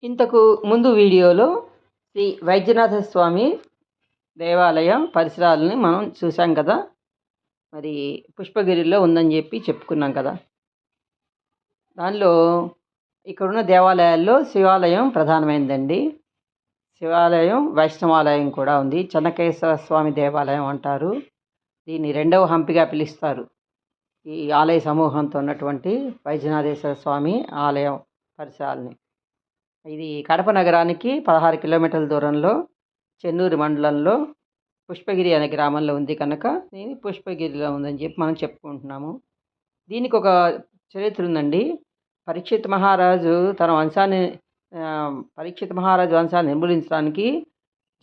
ఇంతకు ముందు వీడియోలో శ్రీ వైద్యనాథ స్వామి దేవాలయం పరిసరాలని మనం చూసాం కదా. మరి పుష్పగిరిలో ఉందని చెప్పి చెప్పుకున్నాం కదా. దానిలో ఇక్కడున్న దేవాలయాల్లో శివాలయం ప్రధానమైనదండి. శివాలయం, వైష్ణవాలయం కూడా ఉంది. చెన్నకేశవ స్వామి దేవాలయం అంటారు. దీన్ని రెండవ హంపిగా పిలుస్తారు. ఈ ఆలయ సమూహంతో ఉన్నటువంటి వైద్యనాథేశ్వర స్వామి ఆలయం పరిసరాలని. ఇది కడప నగరానికి 16 కిలోమీటర్ల దూరంలో చెన్నూరు మండలంలో పుష్పగిరి అనే గ్రామంలో ఉంది కనుక దీని పుష్పగిరిలో ఉందని చెప్పి మనం చెప్పుకుంటున్నాము. దీనికి ఒక చరిత్ర ఉందండి. పరీక్షిత్ మహారాజు వంశాన్ని నిర్మూలించడానికి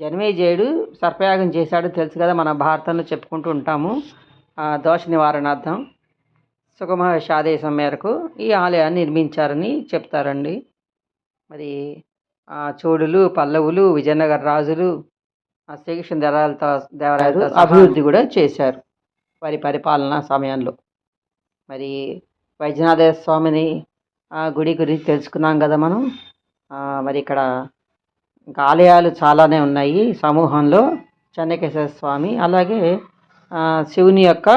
జనమేజయుడు సర్పయాగం చేశాడు, తెలుసు కదా, మన భారతంలో చెప్పుకుంటూ ఉంటాము. దోష నివారణార్థం సుఖమహర్షి ఆదేశం మేరకు ఈ ఆలయాన్ని నిర్మించారని చెప్తారండి. మరి చోడులు, పల్లవులు, విజయనగర రాజులు, శ్రీకృష్ణ దేవరాయలు అభివృద్ధి కూడా చేశారు వారి పరిపాలనా సమయంలో. మరి వైద్యనాథ స్వామిని గుడి గురించి తెలుసుకున్నాం కదా మనం. మరి ఇక్కడ ఇంకా ఆలయాలు చాలానే ఉన్నాయి సమూహంలో. చెన్నకేశవ స్వామి, అలాగే శివుని యొక్క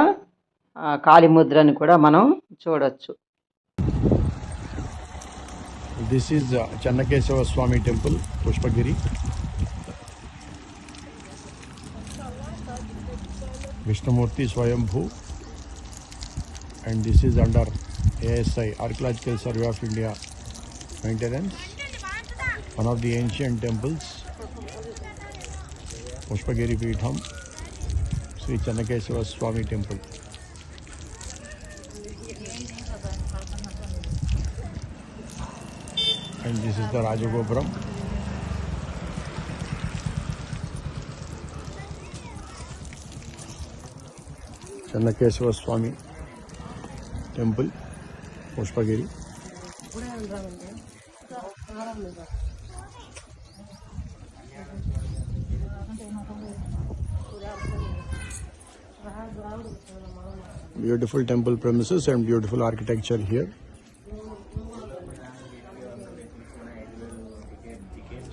కాళీముద్రని కూడా మనం చూడవచ్చు. This is Channakesava Swami Temple, Pushpagiri. Vishnumurti Swayambhu, and this is under ASI, Archaeological Survey of India maintenance. One of the ancient temples, Pushpagiri Peetham, Sri Channakesava Swami Temple. And this is the Rajagopuram. Channakesava Swami Temple, Pushpagiri. Beautiful temple premises and beautiful architecture here.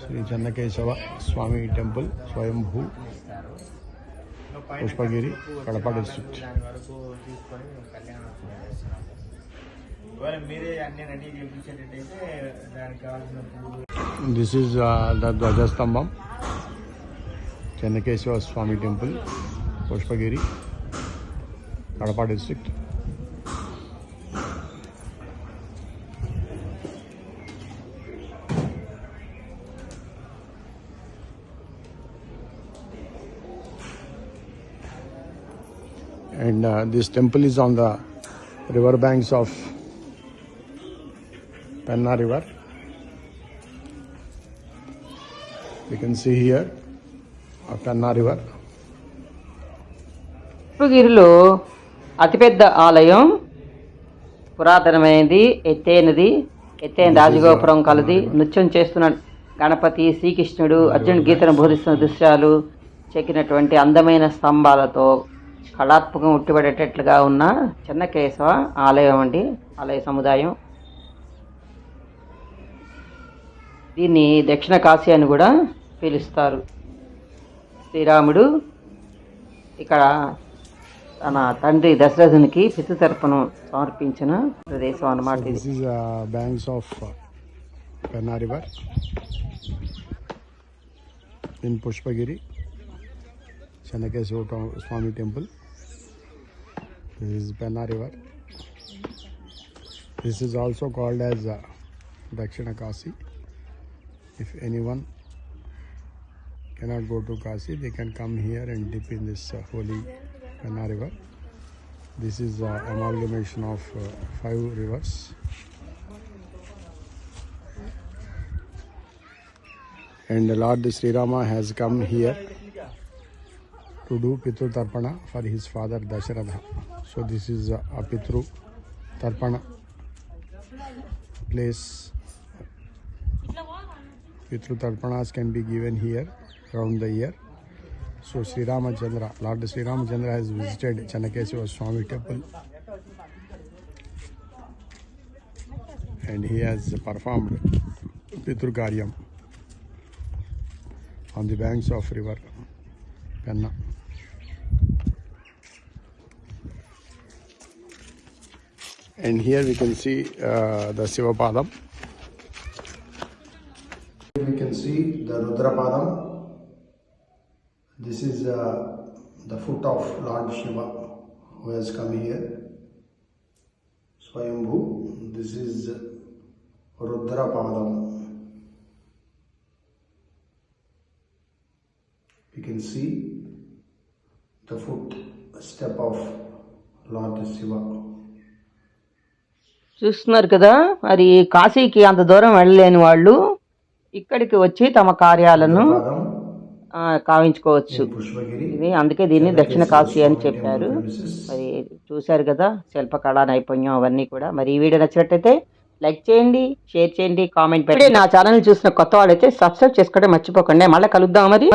Sri Channakesava Swami Temple, Swayambhu, Pushpagiri, Kadapa district. This is the Dwajastambam, Channakesava Swami Temple, Pushpagiri, Kadapa district. And this temple is on the river banks of Penna River. You can see here Penna River. పుష్పగిరిలో అతిపెద్ద ఆలయం, పురాతనమైనది, ఎత్తైన రాజగోపురం కలది. నృత్యం చేస్తున్న గణపతి, శ్రీకృష్ణుడు అర్జునుడు గీతను బోధిస్తున్న దృశ్యాలు చెక్కినటువంటి అందమైన స్తంభాలతో కళాత్మకం ఉట్టిపడేటట్లుగా ఉన్న చెన్నకేశవ ఆలయం అండి, ఆలయ సముదాయం. దీన్ని దక్షిణ కాశీ అని కూడా పిలుస్తారు. శ్రీరాముడు ఇక్కడ తన తండ్రి దశరథునికి పితృతర్పణం సమర్పించిన ప్రదేశం అన్నమాట. This is banks of Penna River in Pushpagiri, Channakesava Swami Temple. This is Penna River. This is also called as Dakshina Kasi. If anyone cannot go to Kasi, they can come here and dip in this holy Penna River. This is amalgamation of 5 rivers. And the Lord Sri Rama has come here to do Pitru Tarpana for his father Dasharatha. So this is a Pitru Tarpana place. Pitru Tarpanas can be given here around the year. So Lord Sri Ramachandra has visited Channakesava Swami Temple and he has performed Piturkaryam on the banks of river Penna. And here we can see the Sivapadam. We can see the Rudrapadam. This is the foot of Lord Shiva who has come here. Swayambhu. This is Rudrapadam. We can see the foot step of Lord Shiva. చూస్తున్నారు కదా, మరి కాశీకి అంత దూరం వెళ్ళలేని వాళ్ళు ఇక్కడికి వచ్చి తమ కార్యాలను కావించుకోవచ్చు. ఇది అందుకే దీన్ని దక్షిణ కాశీ అని చెప్పారు. మరి చూశారు కదా శిల్పకళా నైపుణ్యం అవన్నీ కూడా. మరి ఈ వీడియో నచ్చినట్టయితే లైక్ చేయండి, షేర్ చేయండి, కామెంట్ పెట్టండి. నా ఛానల్ చూసిన కొత్త వాళ్ళైతే సబ్స్క్రైబ్ చేసుకోవడం మర్చిపోకండి. మళ్ళీ కలుద్దాం మరి.